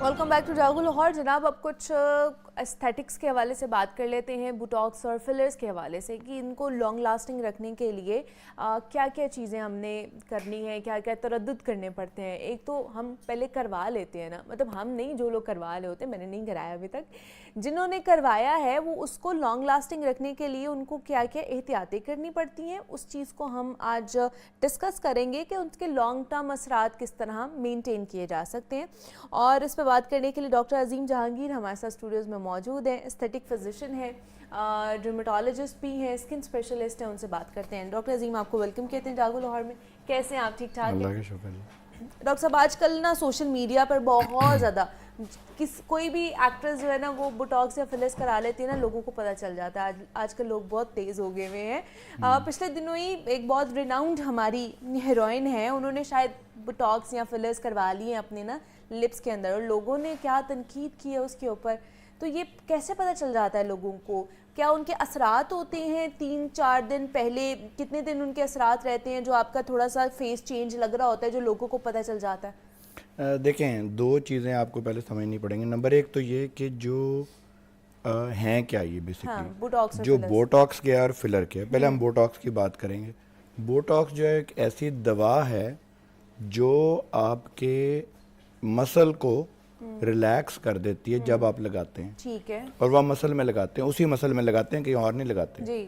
Welcome back to जागो लाहौर। जनाब, अब कुछ एस्थेटिक्स के हवाले से बात कर लेते हैं, बुटॉक्स और फिलर्स के हवाले से कि इनको लॉन्ग लास्टिंग रखने के लिए क्या क्या चीज़ें हमने करनी है, क्या क्या तरद्दुद करने पड़ते हैं। एक तो हम पहले करवा लेते हैं ना, मतलब हम नहीं, जो लोग करवा रहे होते हैं, मैंने नहीं कराया अभी तक, जिन्होंने करवाया है वो उसको लॉन्ग लास्टिंग रखने के लिए उनको क्या क्या एहतियातें करनी पड़ती हैं, उस चीज़ को हम आज डिस्कस करेंगे कि उनके लॉन्ग टर्म असरात किस तरह मेनटेन किए जा सकते हैं। और इस पर बात करने के लिए डॉक्टर अजीम जहांगीर हमारे साथ स्टूडियोज़ में मौजूद हैं। एस्थेटिक फिजिशियन है, डर्मेटोलॉजिस्ट भी हैं, स्किन स्पेशलिस्ट हैं। उनसे बात करते हैं। डॉक्टर अजीम, आपको वेलकम कहते हैं जागो लाहौर में। कैसे हैं आप? ठीक ठाक हैं? अल्लाह का शुक्र। डॉक्टर साहब, आजकल ना सोशल मीडिया पर बहुत ज़्यादा कोई भी एक्ट्रेस जो है ना वो बुटॉक्स या फिलर्स करा लेती है ना, लोगों को पता चल जाता है। आजकल लोग बहुत तेज़ हो गए हुए हैं। पिछले दिनों ही एक बहुत रिनाउंड हमारी हीरोइन है, उन्होंने शायद बुटॉक्स या फिलर्स करवा लिए हैं अपने ना लिप्स के अंदर, और लोगों ने क्या तनकीद की है उसके ऊपर। तो ये कैसे पता चल जाता है लोगों को? क्या उनके असरात होते हैं 3-4 दिन पहले? कितने दिन उनके असरात रहते हैं जो आपका थोड़ा सा फेस चेंज लग रहा होता है, जो लोगों को पता चल जाता है? देखें, दो चीज़ें आपको पहले समझनी पड़ेंगी। नंबर एक तो ये कि जो हैं क्या ये बेसिकली, हाँ, बोटॉक्स और जो फिलर्स। बोटॉक्स के और फिलर के। पहले हम बोटॉक्स की बात करेंगे। बोटॉक्स जो है एक ऐसी दवा है जो आपके मसल को रिलैक्स कर देती है जब आप लगाते हैं। ठीक है और वह मसल में लगाते हैं, उसी मसल में लगाते हैं, कहीं और नहीं लगाते। जी।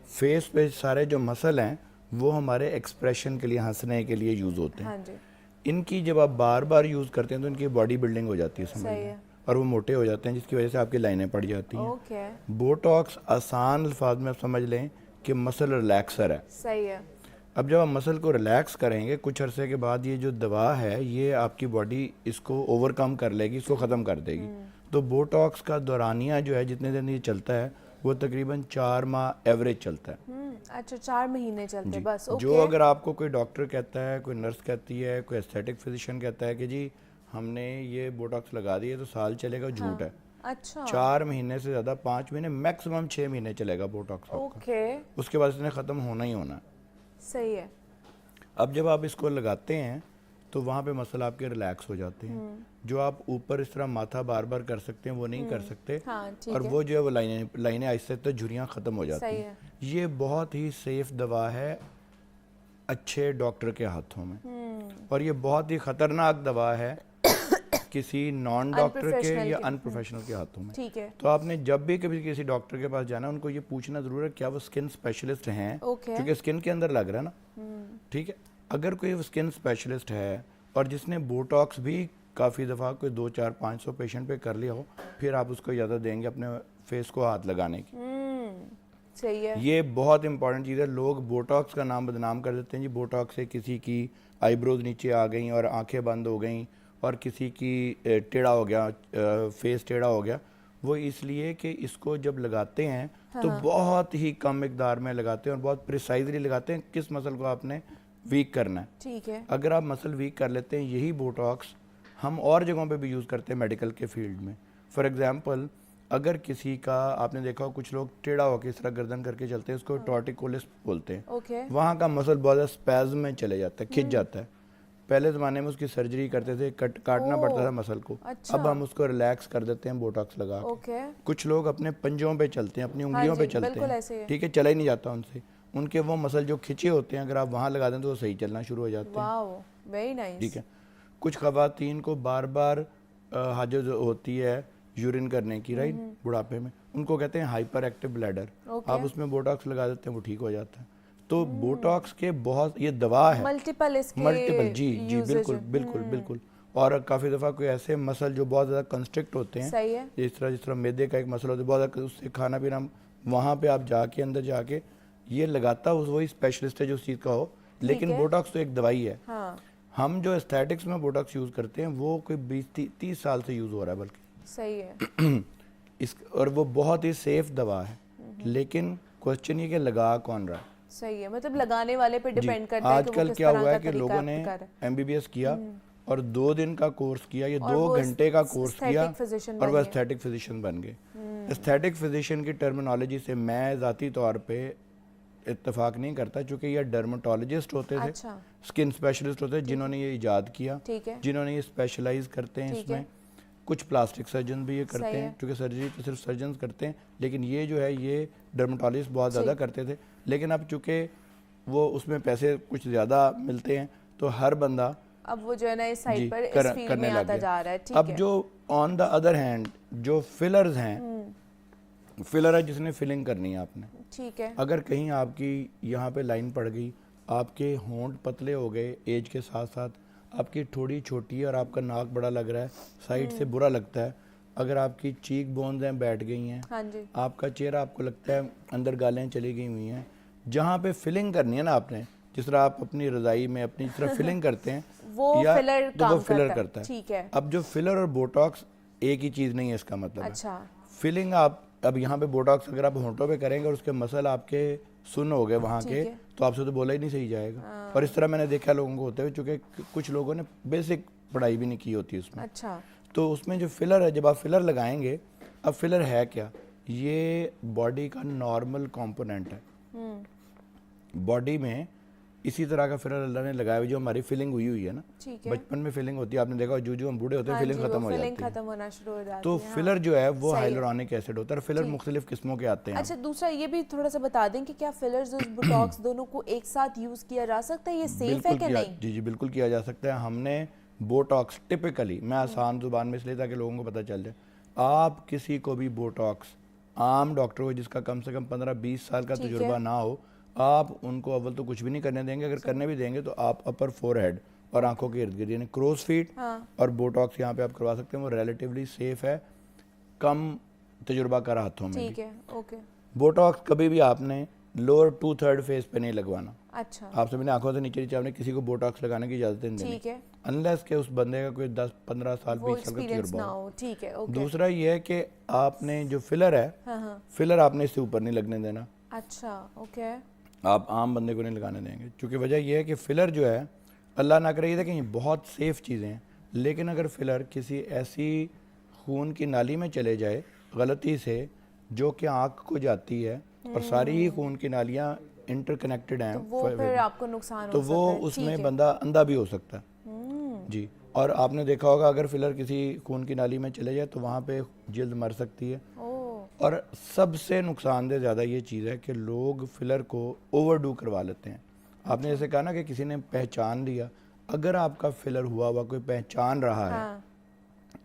फेस पे सारे जो मसल हैं वो हमारे एक्सप्रेशन के लिए, हंसने के लिए यूज़ होते हैं। हाँ जी, इनकी जब आप बार बार यूज़ करते हैं तो इनकी बॉडी बिल्डिंग हो जाती है, समझ सही लें, है। और वो मोटे हो जाते हैं, जिसकी वजह से आपकी लाइनें पड़ जाती हैं। ओके, बोटॉक्स आसान अल्फाज में आप समझ लें कि मसल रिलैक्सर है। सही है। अब जब आप मसल को रिलैक्स करेंगे कुछ अरसे के बाद, ये जो दवा है ये आपकी बॉडी इसको ओवरकम कर लेगी, इसको ख़त्म कर देगी। तो बोटॉक्स का दौरानिया जो है, जितने दिन ये चलता है, वो तकरीबन 4 माह एवरेज चलता है। अच्छा, 4 महीने चलते जी। बस? ओके। जो अगर आपको कोई डॉक्टर कहता है, कोई नर्स कहती है, कोई एस्थेटिक फिजिशियन कहता है कि जी हमने ये बोटॉक्स लगा दिए तो साल चलेगा, झूठ है। अच्छा, 4 महीने से ज़्यादा, 5 महीने, मैक्सिमम 6 महीने चलेगा बोटॉक्स आपका। ओके, उसके बाद इसने ख़त्म होना ही होना है। सही है। अब जब आप इसको लगाते हैं तो वहाँ पे मसल आपके रिलैक्स हो जाते हैं। जो आप ऊपर इस तरह माथा बार बार कर सकते हैं वो नहीं कर सकते। हाँ, ठीक और है। वो जो है वो लाइनें आहिस्ते आहिस्ते झुर्रियाँ ख़त्म हो जाती सही हैं। ये बहुत ही सेफ दवा है अच्छे डॉक्टर के हाथों में, और ये बहुत ही ख़तरनाक दवा है किसी नॉन डॉक्टर के अनप्रोफेशनल या के। अनप्रोफेशनल के हाथों में। ठीक है। तो आपने जब भी कभी किसी डॉक्टर के पास जाना, उनको ये पूछना ज़रूर है क्या वो स्किन स्पेशलिस्ट हैं, ओके। क्योंकि स्किन के अंदर लग रहा है ना। ठीक है, अगर कोई स्किन स्पेशलिस्ट है और जिसने बोटॉक्स भी काफ़ी दफ़ा कोई 200-400-500 पेशेंट पे कर लिया हो, फिर आप उसको इजाज़त देंगे अपने फेस को हाथ लगाने की। सही है। ये बहुत इंपॉर्टेंट चीज़ है। लोग बोटॉक्स का नाम बदनाम कर देते हैं जी, बोटॉक्स से किसी की आईब्रोज नीचे आ गई और आंखें बंद हो गई, और किसी की टेढ़ा हो गया, फेस टेढ़ा हो गया। वो इसलिए कि इसको जब लगाते हैं तो बहुत ही कम मिकदार में लगाते हैं और बहुत प्रिसाइजली लगाते हैं किस मसल को आपने वीक करना है। ठीक है। अगर आप मसल वीक कर लेते हैं, यही बोटॉक्स हम और जगहों पे भी यूज़ करते हैं मेडिकल के फील्ड में। फॉर एग्जांपल, अगर किसी का आपने देखा हो कुछ लोग टेढ़ा होकर इस तरह गर्दन करके चलते हैं, उसको टॉर्टिकोलिस बोलते हैं। ओके। वहाँ का मसल बहुत ज़्यादा स्पैज़म में चले जाता है, खिंच जाता है। पहले ज़माने में उसकी सर्जरी करते थे, काटना पड़ता था मसल को। अच्छा। अब हम उसको रिलैक्स कर देते हैं बोटॉक्स लगा के। ओके। कुछ लोग अपने पंजों पे चलते हैं, अपनी हाँ उंगलियों जी, पे चलते बिल्कुल ऐसे ही हैं, है। ठीक है, चला ही नहीं जाता उनसे। उनके वो मसल जो खिंचे होते हैं, अगर आप वहाँ लगा दें तो वो सही चलना शुरू हो जाते हैं। Wow, very nice. ठीक है। कुछ ख़वातीन को बार बार हाजत होती है यूरिन करने की, राइट, बुढ़ापे में, उनको कहते हैं हाइपर एक्टिव ब्लैडर। ओके। आप उसमें बोटॉक्स लगा देते हैं, वो ठीक हो जाता है। तो बोटॉक्स के बहुत, ये दवा है मल्टीपल इसके मल्टीपल। जी जी, uses बिल्कुल हैं। बिल्कुल बिल्कुल। और काफ़ी दफ़ा कोई ऐसे मसल जो बहुत ज़्यादा कंस्ट्रिक्ट होते हैं, सही है। जिस तरह मैदे का एक मसल होता है बहुत ज़्यादा, उससे खाना पीना, वहाँ पे आप जाके अंदर जाके ये लगाता वही स्पेशलिस्ट है जो उस चीज़ का हो। लेकिन है। बोटॉक्स तो एक दवाई है। हाँ, हम जो एस्थेटिक्स में बोटॉक्स यूज़ करते हैं वो कोई 20-30 साल से यूज़ हो रहा है बल्कि सही है। इस, और वो बहुत ही सेफ दवा है। लेकिन क्वेश्चन ये कि लगा कौन रहा है। सही है, मतलब लगाने वाले पे जी, डिपेंड करता है कि वो आजकल किस क्या तरह हुआ का है कि तरीका लोगों ने अपना है। MBBS किया और 2 दिन का कोर्स किया, ये और 2 वो घंटे का कोर्स किया, aesthetic physician और बन वह गए। एस्थेटिक फिजिशियन बन गए। एस्थेटिक फिजिशियन की टर्मिनोलॉजी से मैं ज़ाती तौर पे इत्तेफाक नहीं करता, चूँकि ये डर्मेटोलॉजिस्ट होते थे, अच्छा, स्किन स्पेशलिस्ट होते हैं, जिन्होंने ये इजाद किया, ठीक है। जिन्होंने ये स्पेशलाइज करते हैं ठीक इसमें। है। कुछ प्लास्टिक सर्जन भी ये करते सही हैं, है। क्योंकि सर्जरी तो सिर्फ सर्जन करते हैं, लेकिन ये जो है ये डर्मेटोलॉजिस्ट बहुत ज़्यादा करते थे, लेकिन अब चूँकि वो उसमें पैसे कुछ ज़्यादा मिलते हैं तो हर बंदा अब वो जो है ना इस जी साइड पर इस फील्ड करने में लग आता गया। जा रहा है। ठीक अब है। जो ऑन द अदर हैंड जो फिलर्स हैं, फिलर है जिसने फिलिंग करनी है आपने, ठीक है। अगर कहीं आपकी यहाँ पे लाइन पड़ गई, आपके होंठ पतले हो गए एज के साथ साथ, आपकी ठोड़ी छोटी है और आपका नाक बड़ा लग रहा है, साइड से बुरा लगता है, अगर आपकी चीक बोन्स हैं बैठ गई हैं, हाँ जी। आपका चेहरा आपको लगता है अंदर गालें चली गई हुई हैं, जहाँ पे फिलिंग करनी है ना आपने, जिस तरह आप अपनी रज़ाई में अपनी जिस तरह फिलिंग करते हैं वो या फिलर तो वो काम फिलर करता है। करता है। ठीक है। अब जो फिलर और बोटॉक्स एक ही चीज़ नहीं है, इसका मतलब है अच्छा। फिलिंग आप अब यहाँ पे बोटॉक्स अगर आप होंठों पे करेंगे और उसके मसल आपके सुन हो गए वहाँ ठीक के, है। तो आपसे तो बोला ही नहीं सही जाएगा। और इस तरह मैंने देखा लोगों को होते हुए, चूँकि कुछ लोगों ने बेसिक पढ़ाई भी नहीं की होती उसमें, अच्छा। तो उसमें जो फिलर है, जब आप फिलर लगाएंगे, अब फिलर है क्या, ये बॉडी का नॉर्मल कंपोनेंट है। बॉडी में इसी तरह का फिलर अल्लाह ने लगाया हुआ जो हमारी फिलिंग हुई है ना, ठीक है। बचपन में फिलिंग होती है, आपने देखा जो जो हम बूढ़े होते हैं हाँ फिलिंग जी, खत्म वो हो फिलिंग जाती है। खत्म होना शुरू हो जाती तो है। हाँ। फिलर जो है वो सही है। हाइलुरोनिक एसिड होता है, और फिलर ठीक। मुख्तलिफ किस्मों के आते हैं। अच्छा, दूसरा ये भी थोड़ा सा बता दें कि क्या फिलर्स और बोटॉक्स दोनों को एक साथ यूज किया जा सकता है, ये सेफ है बिल्कुल कि किया, नहीं? जी जी बिल्कुल किया जा सकता है। हमने बोटॉक्स टिपिकली, मैं आसान जुबान में इसलिए ताकि लोगों को पता चल जाए, आप किसी को भी बोटॉक्स आम डॉक्टर हो जिसका कम से कम 15-20 साल का ठीक है। तजुर्बा ना हो, आप उनको अव्वल तो कुछ भी नहीं करने देंगे, अगर करने भी देंगे तो आप अपर फोरहेड और आंखों के इर्द गिर्द यानी क्रोज फीट हाँ। और बोटॉक्स यहाँ पे आप करवा सकते हैं, वो रिलेटिवली सेफ है कम तजुर्बाकार हाथों में भी। ठीक है। ओके। बोटॉक्स कभी भी आपने लोअर 2/3 फेस पे नहीं लगवाना। अच्छा। आपसे मैंने आंखों से नीचे नीचे आपने किसी को बोटॉक्स लगाने की इजाजत नहीं देनी, ठीक है। अनलेस के उस बंदे का कोई 10-15 साल वो 20 साल का एक्सपीरियंस तजुर्बा ना हो। हो। ठीक है। ओके। दूसरा ये है कि आपने जो फिलर है, हाँ हाँ। फिलर आपने इससे ऊपर नहीं लगने देना, अच्छा। ओके। आप आम बंदे को नहीं लगाने देंगे, क्योंकि वजह यह है कि फिलर जो है, अल्लाह ना करे, ये देखें ये बहुत सेफ चीज़ें हैं, लेकिन अगर फिलर किसी ऐसी खून की नाली में चले जाए गलती से जो कि आँख को जाती है और सारी ही खून की नालियाँ इंटरकनेक्टेड हैं, तो वो फिर आपको नुकसान तो हो वो सकता है। उसमें ठीक है। बंदा अंधा भी हो सकता है। जी, और आपने देखा होगा अगर फिलर किसी खून की नाली में चले जाए तो वहाँ पे जिल्द मर सकती है। ओह। और सबसे नुकसानदेह ज़्यादा ये चीज़ है कि लोग फिलर को ओवरडू करवा लेते हैं। आपने जैसे कहा ना कि किसी ने पहचान लिया, अगर आपका फिलर हुआ हुआ कोई पहचान रहा है, हाँ।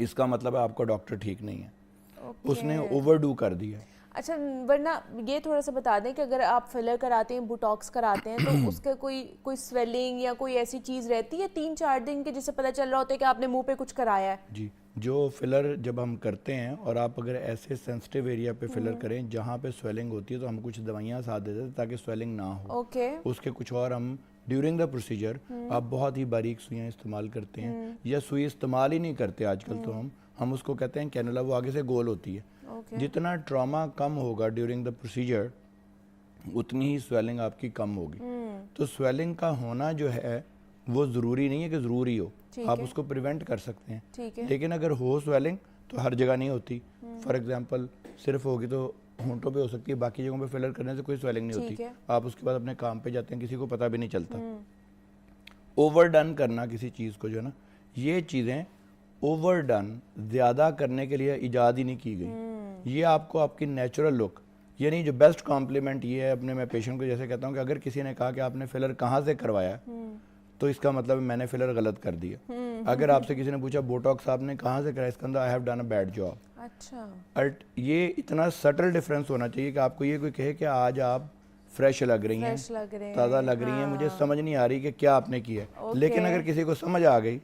इसका मतलब है आपका डॉक्टर ठीक नहीं है, ओके। उसने ओवरडू कर दिया। अच्छा, वरना ये थोड़ा सा बता दें कि अगर आप फिलर कराते हैं, बोटॉक्स कराते हैं, तो उसका कोई स्वेलिंग या कोई ऐसी चीज़ रहती है 3-4 दिन के जिससे पता चल रहा होता है कि आपने मुंह पे कुछ कराया है? जी, जो फिलर जब हम करते हैं और आप अगर ऐसे सेंसिटिव एरिया पे फिलर करें जहाँ पे स्वेलिंग होती है, तो हम कुछ दवाइयाँ साथ देते हैं ताकि स्वेलिंग ना हो। ओके। उसके कुछ और हम ड्यूरिंग द प्रोसीजर आप बहुत ही बारीक सुइयाँ इस्तेमाल करते हैं, या सुई इस्तेमाल ही नहीं करते आजकल, तो हम उसको कहते हैं कैनुला, वो आगे से गोल होती है। ओके। जितना ट्रॉमा कम होगा ड्यूरिंग द प्रोसीजर, उतनी ही स्वेलिंग आपकी कम होगी। तो स्वेलिंग का होना जो है वो ज़रूरी नहीं है कि ज़रूरी हो, ठीक आप है। उसको प्रिवेंट कर सकते हैं। ठीक है। लेकिन अगर हो स्वेलिंग तो हर जगह नहीं होती। फॉर एग्जांपल सिर्फ होगी तो होंठों पे हो सकती है, बाकी जगहों पे फिलर करने से कोई स्वेलिंग नहीं ठीक होती। है। आप उसके बाद अपने काम पे जाते हैं, किसी को पता भी नहीं चलता। ओवरडन करना किसी चीज़ को जो है ना, ये चीज़ें ओवरडन ज़्यादा करने के लिए इजाद ही नहीं की गई। ये आपको आपकी नेचुरल लुक, यानी जो बेस्ट कॉम्प्लीमेंट ये है अपने, मैं पेशेंट को जैसे कहता हूँ कि अगर किसी ने कहा कि आपने फिलर कहाँ से करवाया, तो इसका मतलब है मैंने फिलर गलत कर दिया। अगर आपसे किसी ने पूछा बोटॉक्स आपने कहाँ से कराया, इसका अंदर I have done a bad job. अच्छा। ये इतना सटल डिफरेंस होना चाहिए कि आपको ये कोई कहे कि आज आप फ्रेश लग रही हैं, फ्रेश लग रहे हैं, ताज़ा लग रही हैं, मुझे समझ नहीं आ रही कि क्या आपने किया है। ओके। लेकिन अगर किसी को समझ आ गई,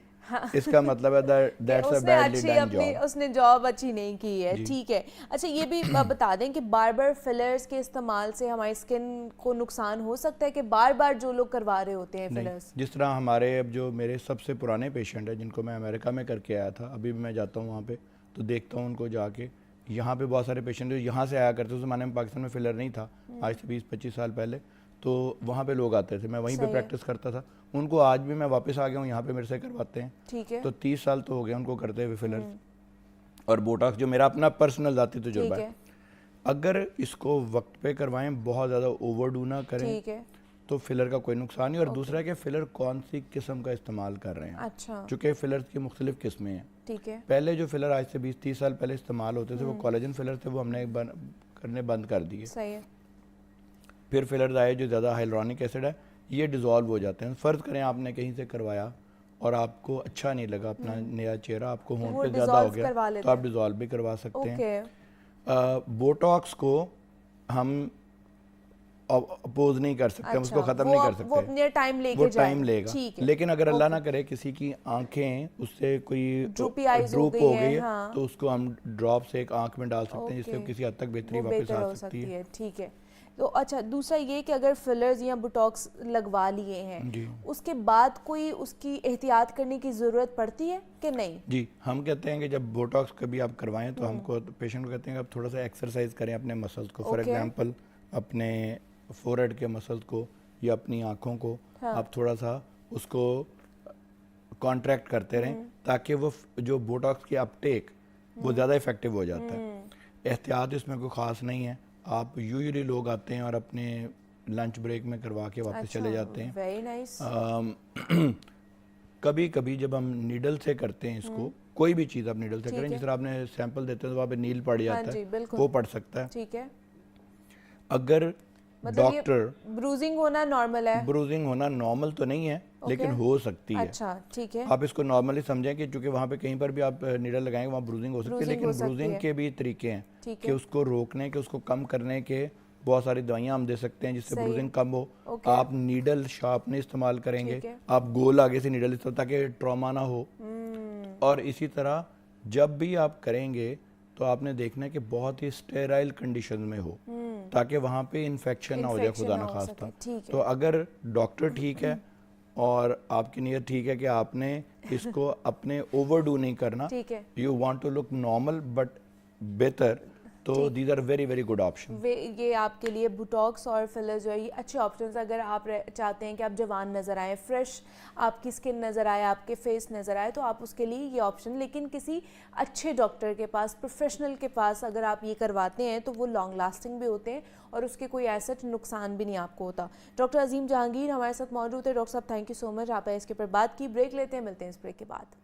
इसका मतलब है दैट्स अ उसने बैडली अच्छी डन अपनी जॉब। उसने जॉब अच्छी नहीं की है। ठीक है। अच्छा, ये भी बता दें कि बार बार फिलर्स के इस्तेमाल से हमारी स्किन को नुकसान हो सकता है कि बार बार जो लोग करवा रहे होते हैं फिलर्स? जिस तरह हमारे अब जो मेरे सबसे पुराने पेशेंट हैं जिनको मैं अमेरिका में करके आया था, अभी भी मैं जाता हूँ वहाँ पे तो देखता हूँ उनको जाके। यहाँ पे बहुत सारे पेशेंट जो यहाँ से आया करते, उस ज़माने में पाकिस्तान में फिलर नहीं था, आज से 20-25 साल पहले, तो वहाँ पे लोग आते थे, मैं वहीं पे प्रैक्टिस करता था। उनको आज भी मैं वापस आ गया हूँ, यहाँ पे मेरे से करवाते हैं। ठीक है। तो 30 साल तो हो गए उनको करते हुए फिलर्स। और बोटॉक्स जो मेरा अपना पर्सनल जाती तजुर्बा है, अगर इसको वक्त पे करवाएं, बहुत ज़्यादा ओवरडू ना करें, ठीक है। तो फिलर का कोई नुकसान नहीं। और दूसरा कि फिलर कौन सी किस्म का इस्तेमाल कर रहे हैं। अच्छा, चूँकि फिलर्स की मुख्तलिफ किस्में हैं। ठीक है। पहले जो फिलर आज से 20-30 साल पहले इस्तेमाल होते थे वो कोलेजन फिलर थे, वो हमने करने बंद कर दिए। सही है। फिर फिलर्स आए जो ज़्यादा हाइलोरॉनिक एसिड है, ये डिज़ोल्व हो जाते हैं। फ़र्ज़ करें आपने कहीं से करवाया और आपको अच्छा नहीं लगा अपना नया चेहरा, आपको वो होंठ पे ज़्यादा हो dissolve करवा गया, लेते तो आप हैं। डिज़ोल्व भी करवा सकते हैं। ओके, बोटॉक्स को हम अपोज नहीं कर सकते, हम उसको अच्छा, ख़त्म वो नहीं कर वो सकते, अपने टाइम लेके वो जाए। टाइम लेगा। ठीक है। लेकिन अगर अल्लाह ओके। ना करे किसी की आंखें उससे कोई Droopy eyes हो ड्रूप गई हो हैं, गई है, हाँ। तो उसको हम ड्रॉप से एक आंख में डाल सकते हैं, जिससे ओके, किसी हद तक बेहतरी वो वापस बेहतर आ हो सकती है। ठीक है। तो अच्छा, दूसरा ये कि अगर फिलर्स या बुटॉक्स लगवा लिए हैं, जी उसके बाद कोई उसकी एहतियात करने की ज़रूरत पड़ती है कि नहीं? जी, हम कहते हैं कि जब बोटॉक्स कभी आप करवाएं तो हमको पेशेंट को कहते हैं कि आप थोड़ा सा एक्सरसाइज करें अपने मसल्स को। For okay. एग्जांपल अपने फोरहेड के मसल्स को या अपनी आँखों को हाँ। आप थोड़ा सा उसको कॉन्ट्रैक्ट करते रहें, ताकि वो जो बोटॉक्स की अपटेक वो ज़्यादा इफेक्टिव हो जाता है। एहतियात इसमें कोई ख़ास नहीं है। आप यूजुअली लोग आते हैं और अपने लंच ब्रेक में करवा के वापस चले जाते हैं। Very nice. कभी कभी जब हम नीडल से करते हैं इसको, कोई भी चीज़ आप नीडल से ठीक करें, है। जिस तरह आपने सैंपल देते हैं तो वहाँ पे नील पड़ हाँ जाता जी, है, बिल्कुल। वो पड़ सकता है। ठीक है। अगर मतलब ये डॉक्टर ब्रूजिंग होना नॉर्मल है? ब्रूजिंग होना नॉर्मल तो नहीं है, लेकिन ओके। हो सकती है। अच्छा, ठीक है। आप इसको नॉर्मली समझें कि चूंकि वहाँ पे कहीं पर भी आप नीडल लगाएंगे वहाँ ब्रूजिंग हो सकती है, Bruising लेकिन हो सकती ब्रूजिंग है। के भी तरीके हैं ठीक कि है। उसको रोकने के, उसको कम करने के बहुत सारी दवाइयाँ हम दे सकते हैं जिससे सही है। ब्रूजिंग कम हो। ओके। आप नीडल शार्प नहीं इस्तेमाल करेंगे, ठीक है। आप गोल आगे से नीडल इस्तेमाल, ताकि ट्रॉमा ना हो। और इसी तरह जब भी आप करेंगे तो आपने देखना है कि बहुत ही स्टेराइल कंडीशन में हो, ताकि वहाँ पे इन्फेक्शन ना हो जाए, Infection खुदा ना ना हो खास्ता। सके, ठीक है। तो अगर डॉक्टर ठीक है और आपकी नीयत ठीक है कि आपने इसको अपने ओवरडू नहीं करना, ठीक है। You want to look normal but better, तो these are very very good option. ये आपके लिए बुटॉक्स और फिलर जो है ये अच्छे ऑप्शंस। अगर आप चाहते हैं कि आप जवान नज़र आए, फ्रेश आपकी स्किन नज़र आए, आपके फेस नज़र आए, तो आप उसके लिए ये ऑप्शन, लेकिन किसी अच्छे डॉक्टर के पास, प्रोफेशनल के पास अगर आप ये करवाते हैं तो वो लॉन्ग लास्टिंग भी होते हैं और उसके कोई ऐसा नुकसान भी नहीं आपको होता। डॉक्टर अजीम जहांगीर हमारे साथ मौजूद है। डॉक्टर साहब, थैंक यू सो मच, आप इसके ऊपर बात की। ब्रेक लेते हैं, मिलते हैं इस ब्रेक के बाद।